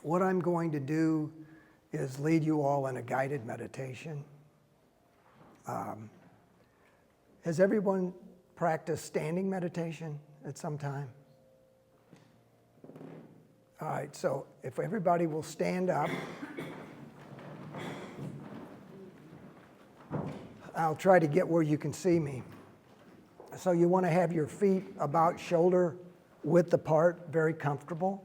What I'm going to do is lead you all in a guided meditation. Has everyone practiced standing meditation at some time? All right, so if everybody will stand up, I'll try to get where you can see me. So you want to have your feet about shoulder width apart, very comfortable.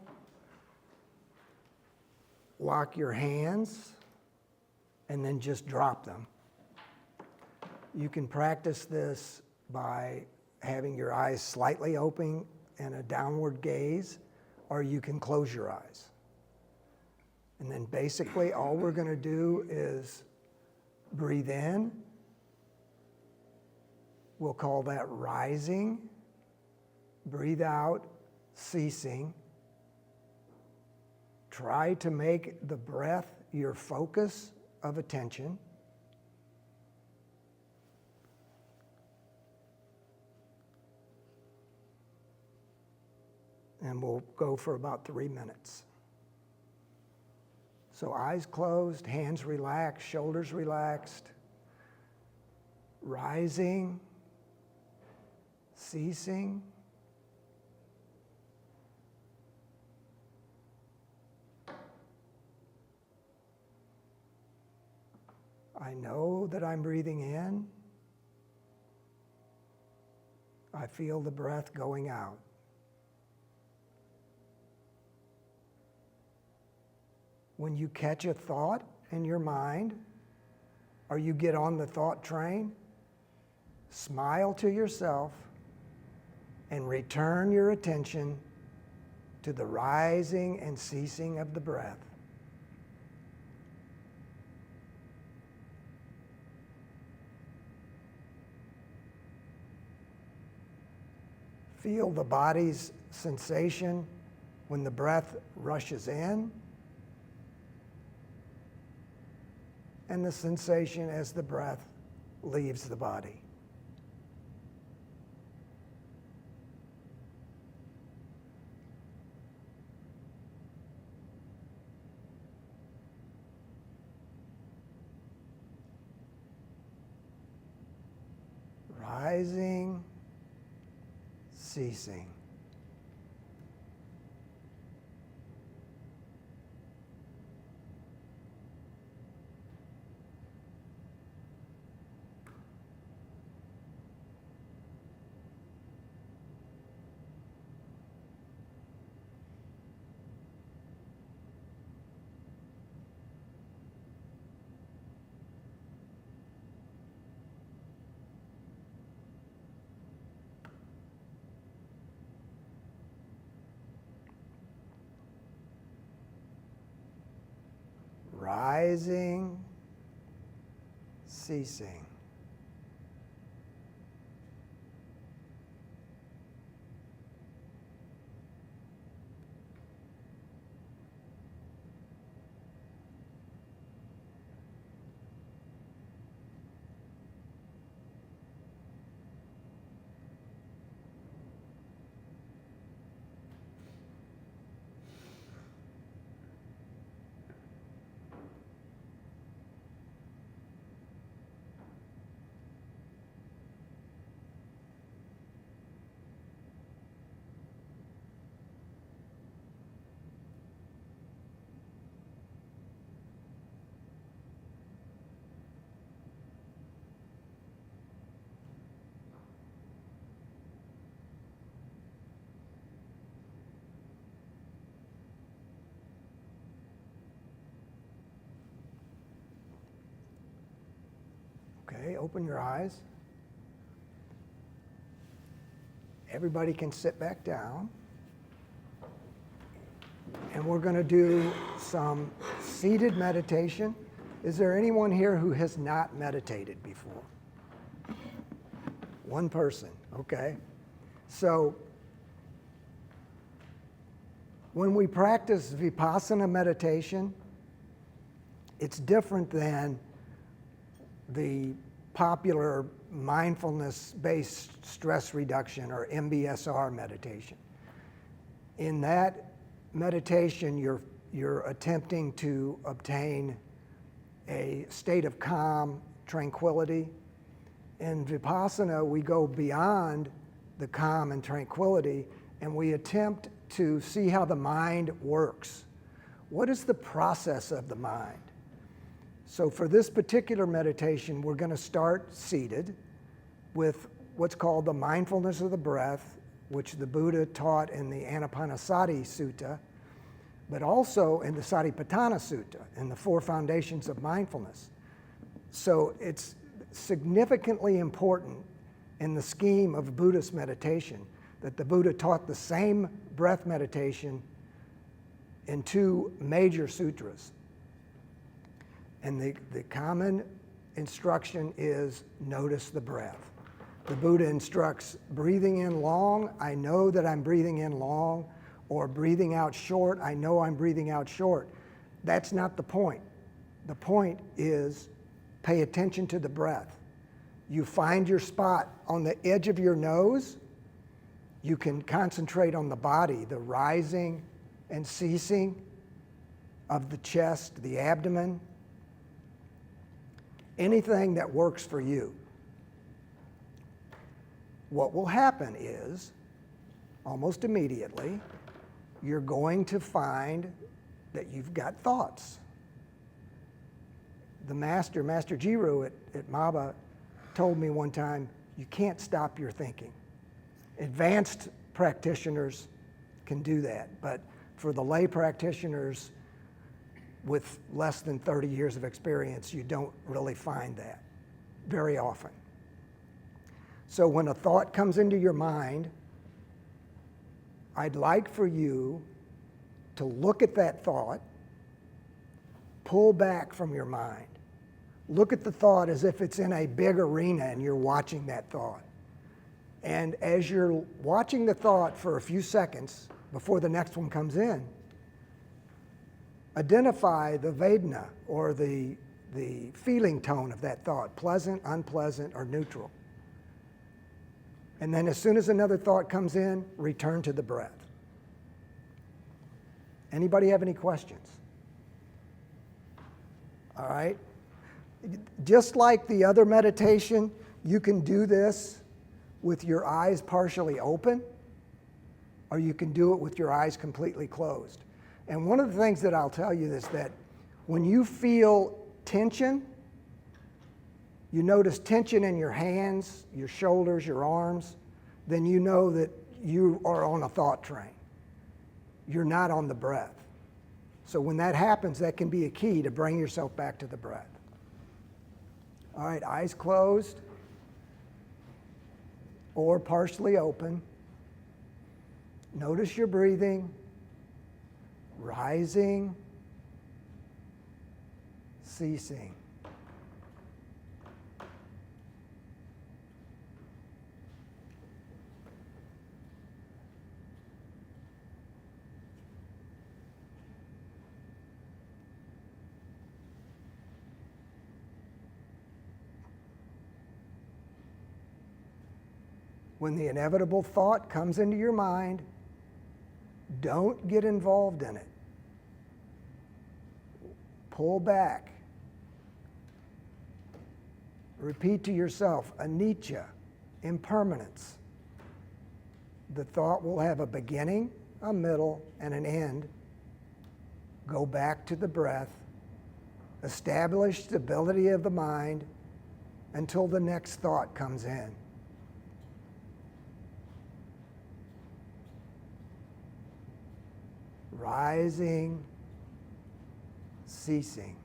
Lock your hands and then just drop them. You can practice this by having your eyes slightly open and a downward gaze, or you can close your eyes. And then basically all we're going to do is breathe in. We'll call that rising. Breathe out, ceasing. Try to make the breath your focus of attention. And we'll go for about 3 minutes. So eyes closed, hands relaxed, shoulders relaxed. Rising, ceasing. I know that I'm breathing in. I feel the breath going out. When you catch a thought in your mind, or you get on the thought train, smile to yourself and return your attention to the rising and ceasing of the breath. Feel the body's sensation when the breath rushes in, and the sensation as the breath leaves the body. Rising, ceasing. Rising, ceasing. Okay, open your eyes. Everybody can sit back down. And we're going to do some seated meditation. Is there anyone here who has not meditated before? One person, okay. So when we practice vipassana meditation, it's different than the popular mindfulness-based stress reduction or MBSR meditation. In that meditation, you're you're attempting to obtain a state of calm, tranquility. In Vipassana, we go beyond the calm and tranquility, and we attempt to see how the mind works. What is the process of the mind? So for this particular meditation, we're going to start seated with what's called the mindfulness of the breath, which the Buddha taught in the Anapanasati Sutta, but also in the Satipatthana Sutta, in the four foundations of mindfulness. So it's significantly important in the scheme of Buddhist meditation that the Buddha taught the same breath meditation in two major sutras. And the common instruction is notice the breath. The Buddha instructs breathing in long, I know that I'm breathing in long, or breathing out short, I know I'm breathing out short. That's not the point. The point is pay attention to the breath. You find your spot on the edge of your nose, you can concentrate on the body, the rising and ceasing of the chest, the abdomen, anything that works for you. What will happen is, almost immediately, you're going to find that you've got thoughts. The Master Jiru at Maba, told me one time, you can't stop your thinking. Advanced practitioners can do that, but for the lay practitioners with less than 30 years of experience, you don't really find that very often. So when a thought comes into your mind, I'd like for you to look at that thought, pull back from your mind. Look at the thought as if it's in a big arena and you're watching that thought. And as you're watching the thought for a few seconds before the next one comes in, identify the Vedana, or the feeling tone of that thought, pleasant, unpleasant, or neutral. And then as soon as another thought comes in, return to the breath. Anybody have any questions? All right. Just like the other meditation, you can do this with your eyes partially open, or you can do it with your eyes completely closed. And one of the things that I'll tell you is that when you feel tension, you notice tension in your hands, your shoulders, your arms, then you know that you are on a thought train. You're not on the breath. So when that happens, that can be a key to bring yourself back to the breath. All right, eyes closed or partially open. Notice your breathing, rising, ceasing. When the inevitable thought comes into your mind, don't get involved in it. Pull back. Repeat to yourself, anicca, impermanence. The thought will have a beginning, a middle, and an end. Go back to the breath. Establish stability of the mind until the next thought comes in. Rising, ceasing.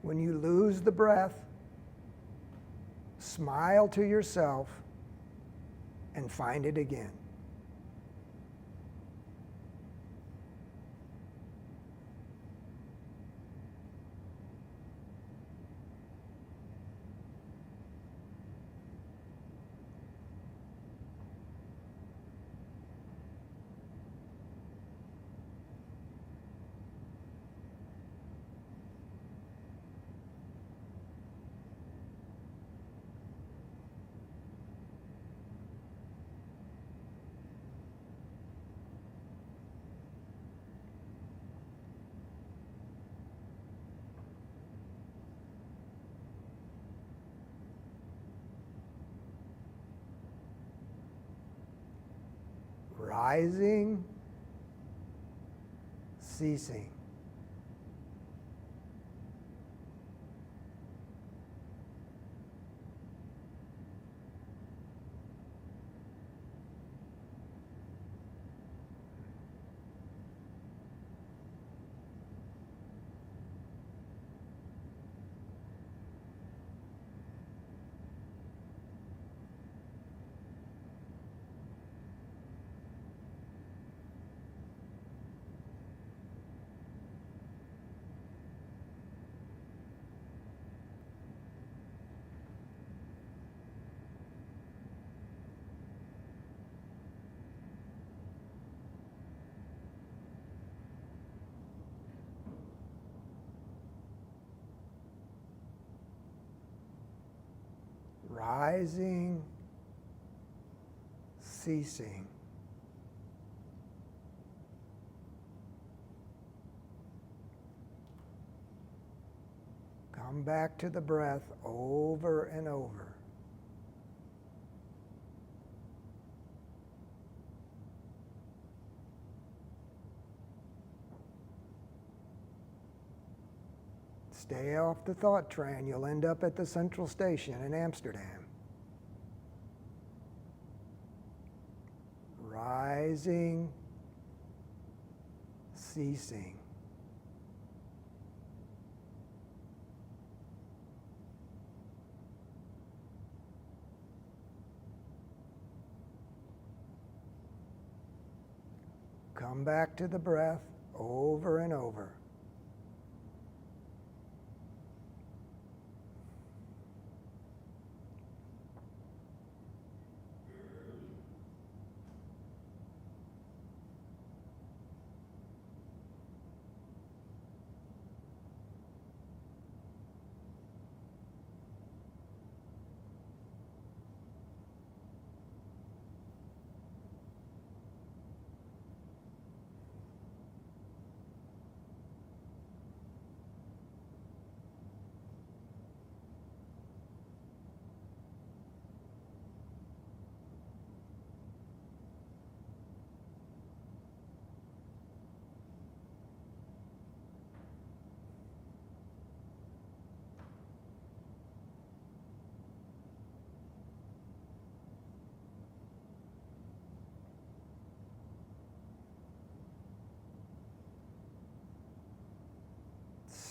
When you lose the breath, smile to yourself and find it again. Rising, ceasing. Rising, ceasing. Come back to the breath over and over. Stay off the thought train. You'll end up at the Central Station in Amsterdam. Rising, ceasing. Come back to the breath over and over.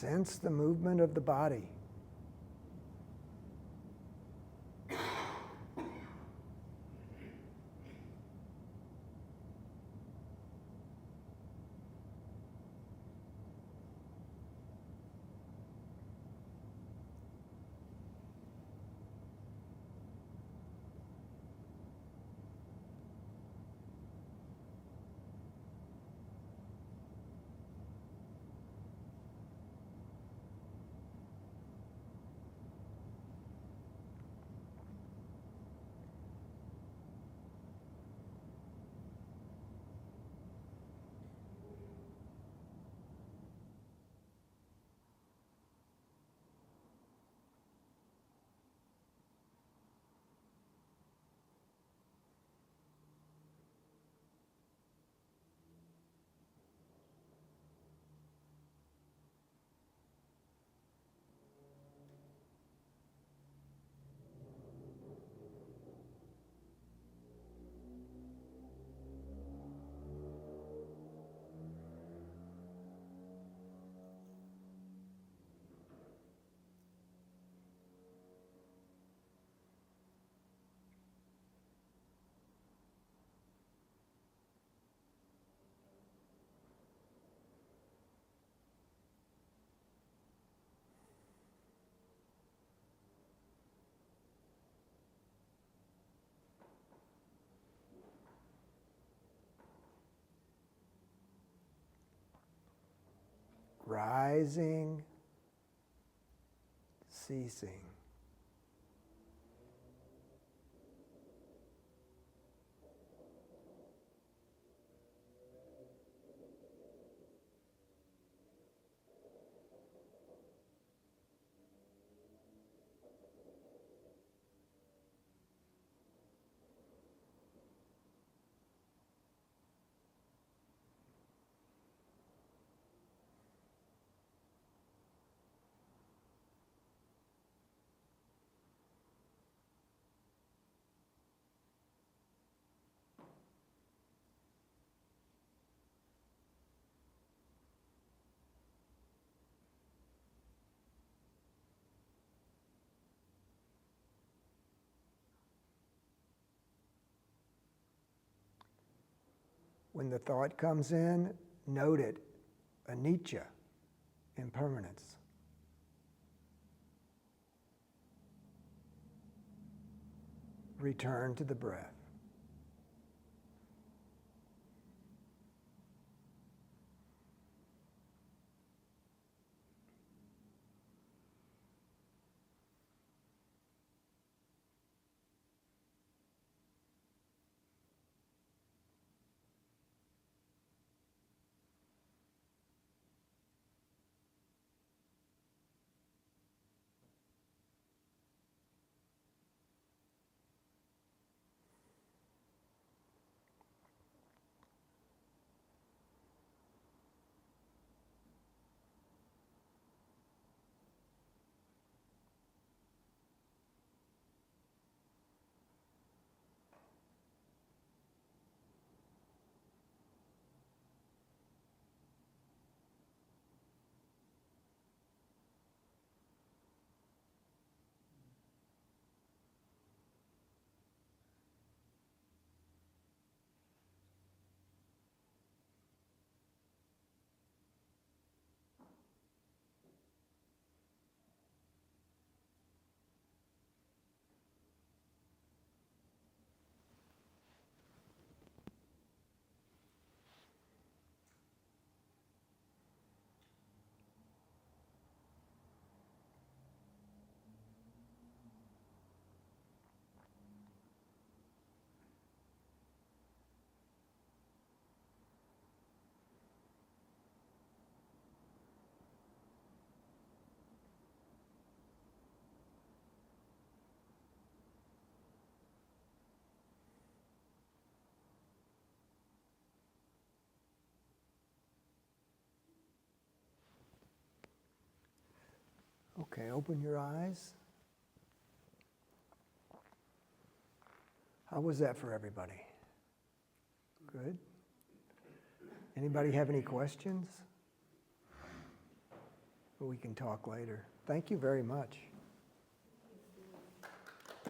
Sense the movement of the body. rising, ceasing. When the thought comes in, note it, anicca, impermanence. Return to the breath. Okay, open your eyes. How was that for everybody? Good. Anybody have any questions? We can talk later. Thank you very much.